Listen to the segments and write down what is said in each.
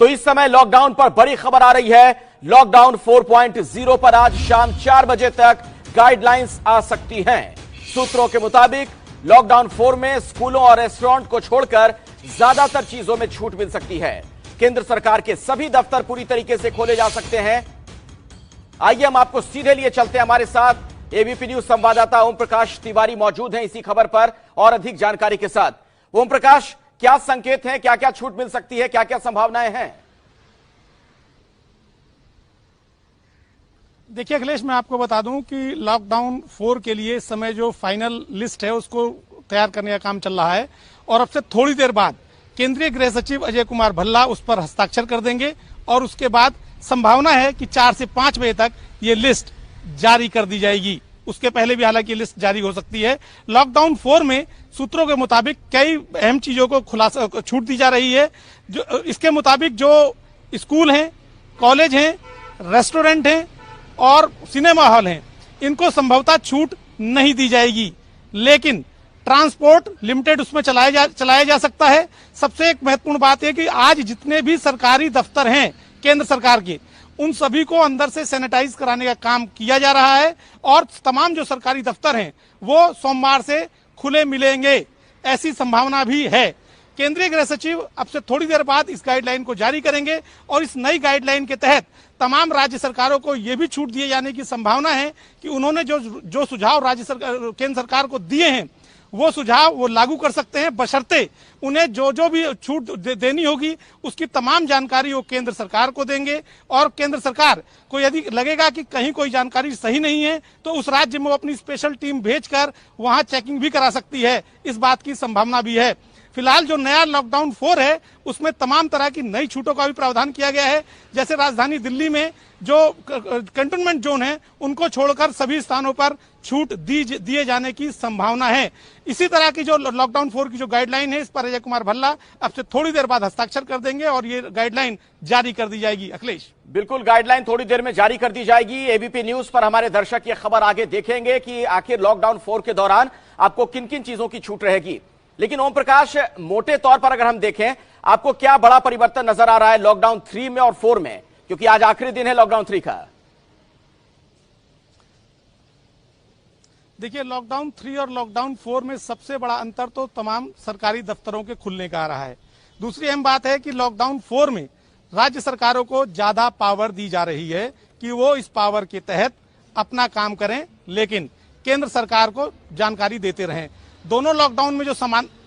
तो इस समय लॉकडाउन पर बड़ी खबर आ रही है। लॉकडाउन 4.0 पर आज शाम 4 बजे तक गाइडलाइंस आ सकती हैं। सूत्रों के मुताबिक लॉकडाउन 4 में स्कूलों और रेस्टोरेंट को छोड़कर ज्यादातर चीजों में छूट मिल सकती है। केंद्र सरकार के सभी दफ्तर पूरी तरीके से खोले जा सकते हैं। आइए हम आपको सीधे लिए चलते हैं। हमारे साथ एबीपी न्यूज संवाददाता ओम प्रकाश तिवारी मौजूद हैं इसी खबर पर और अधिक जानकारी के साथ। ओम प्रकाश, क्या संकेत हैं, क्या क्या छूट मिल सकती है, क्या क्या संभावनाएं हैं? देखिए अखिलेश, मैं आपको बता दूं कि लॉकडाउन 4 के लिए इस समय जो फाइनल लिस्ट है उसको तैयार करने का काम चल रहा है और अब से थोड़ी देर बाद केंद्रीय गृह सचिव अजय कुमार भल्ला उस पर हस्ताक्षर कर देंगे और उसके बाद संभावना है कि 4 से 5 बजे तक ये लिस्ट जारी कर दी जाएगी। उसके पहले भी हालांकि लिस्ट जारी हो सकती है। लॉकडाउन 4 में सूत्रों के मुताबिक कई अहम चीजों को खुलासा छूट दी जा रही है। जो इसके मुताबिक जो स्कूल हैं, कॉलेज हैं, रेस्टोरेंट हैं और सिनेमा हॉल हैं, इनको संभवतः छूट नहीं दी जाएगी, लेकिन ट्रांसपोर्ट लिमिटेड उसमें चलाया जा सकता है। सबसे एक महत्वपूर्ण बात है कि आज जितने भी सरकारी दफ्तर हैं केंद्र सरकार के, उन सभी को अंदर से सैनिटाइज कराने का काम किया जा रहा है और तमाम जो सरकारी दफ्तर हैं वो सोमवार से खुले मिलेंगे, ऐसी संभावना भी है। केंद्रीय गृह सचिव अब से थोड़ी देर बाद इस गाइडलाइन को जारी करेंगे और इस नई गाइडलाइन के तहत तमाम राज्य सरकारों को यह भी छूट दिए जाने की संभावना है कि उन्होंने जो सुझाव केंद्र सरकार को दिए हैं वो सुझाव वो लागू कर सकते हैं, बशर्ते उन्हें जो भी छूट देनी होगी उसकी तमाम जानकारी वो केंद्र सरकार को देंगे और केंद्र सरकार को यदि लगेगा कि कहीं कोई जानकारी सही नहीं है तो उस राज्य में वो अपनी स्पेशल टीम भेजकर वहां चेकिंग भी करा सकती है। इस बात की संभावना भी है। फिलहाल जो नया लॉकडाउन 4 है उसमें तमाम तरह की नई छूटों का भी प्रावधान किया गया है। जैसे राजधानी दिल्ली में जो कंटेनमेंट जोन है उनको छोड़कर सभी स्थानों पर छूट दिए जाने की संभावना है। इसी तरह की जो लॉकडाउन 4 की जो गाइडलाइन है इस पर अजय कुमार भल्ला अब से थोड़ी देर बाद हस्ताक्षर कर देंगे और ये गाइडलाइन जारी कर दी जाएगी। अखिलेश, बिल्कुल, गाइडलाइन थोड़ी देर में जारी कर दी जाएगी। एबीपी न्यूज पर हमारे दर्शक ये खबर आगे देखेंगे कि आखिर लॉकडाउन 4 के दौरान आपको किन किन चीजों की छूट रहेगी। लेकिन ओम प्रकाश, मोटे तौर पर अगर हम देखें, आपको क्या बड़ा परिवर्तन नजर आ रहा है लॉकडाउन 3 में और 4 में, क्योंकि आज आखिरी दिन है लॉकडाउन 3 का? देखिए, लॉकडाउन 3 और लॉकडाउन 4 में सबसे बड़ा अंतर तो तमाम सरकारी दफ्तरों के खुलने का आ रहा है। दूसरी अहम बात है कि लॉकडाउन 4 में राज्य सरकारों को ज्यादा पावर दी जा रही है कि वो इस पावर के तहत अपना काम करें, लेकिन केंद्र सरकार को जानकारी देते रहें। दोनों लॉकडाउन में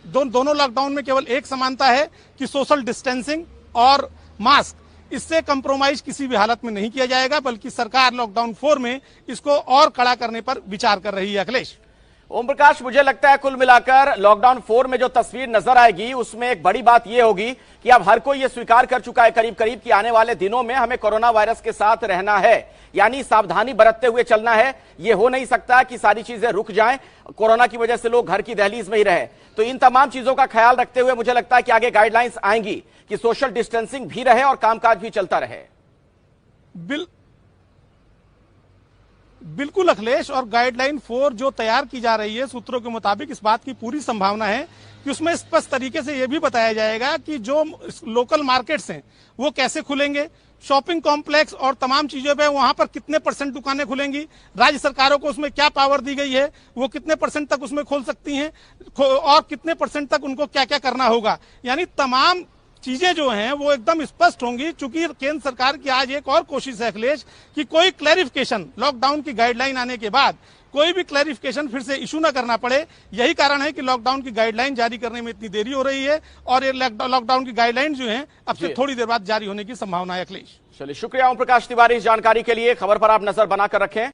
दोनों लॉकडाउन में केवल एक समानता है कि सोशल डिस्टेंसिंग और मास्क, इससे कंप्रोमाइज किसी भी हालत में नहीं किया जाएगा, बल्कि सरकार लॉकडाउन 4 में इसको और कड़ा करने पर विचार कर रही है। अखिलेश, ओम प्रकाश, मुझे लगता है कुल मिलाकर लॉकडाउन 4 में जो तस्वीर नजर आएगी उसमें एक बड़ी बात यह होगी कि अब हर कोई यह स्वीकार कर चुका है करीब करीब कि आने वाले दिनों में हमें कोरोना वायरस के साथ रहना है, यानी सावधानी बरतते हुए चलना है। यह हो नहीं सकता कि सारी चीजें रुक जाएं, कोरोना की वजह से लोग घर की दहलीज में ही रहे। तो इन तमाम चीजों का ख्याल रखते हुए मुझे लगता है कि आगे गाइडलाइंस आएंगी कि सोशल डिस्टेंसिंग भी रहे और कामकाज भी चलता रहे। बिल्कुल अखिलेश, और गाइडलाइन 4 जो तैयार की जा रही है सूत्रों के मुताबिक इस बात की पूरी संभावना है कि उसमें स्पष्ट तरीके से यह भी बताया जाएगा कि जो लोकल मार्केट्स हैं वो कैसे खुलेंगे, शॉपिंग कॉम्प्लेक्स और तमाम चीजों पे वहां पर कितने % दुकानें खुलेंगी, राज्य सरकारों को उसमें क्या पावर दी गई है, वो कितने % तक उसमें खोल सकती हैं और कितने % तक उनको क्या क्या करना होगा। यानी तमाम चीजें जो हैं वो एकदम स्पष्ट होंगी। चूंकि केंद्र सरकार की आज एक और कोशिश है अखिलेश कि कोई क्लैरिफिकेशन लॉकडाउन की गाइडलाइन आने के बाद कोई भी क्लैरिफिकेशन फिर से इशू न करना पड़े। यही कारण है कि लॉकडाउन की गाइडलाइन जारी करने में इतनी देरी हो रही है और ये लॉकडाउन की गाइडलाइन जो है अब से थोड़ी देर बाद जारी होने की संभावना है। अखिलेश, चलिए, शुक्रिया ओम प्रकाश तिवारी इस जानकारी के लिए। खबर पर आप नजर बनाकर रखें।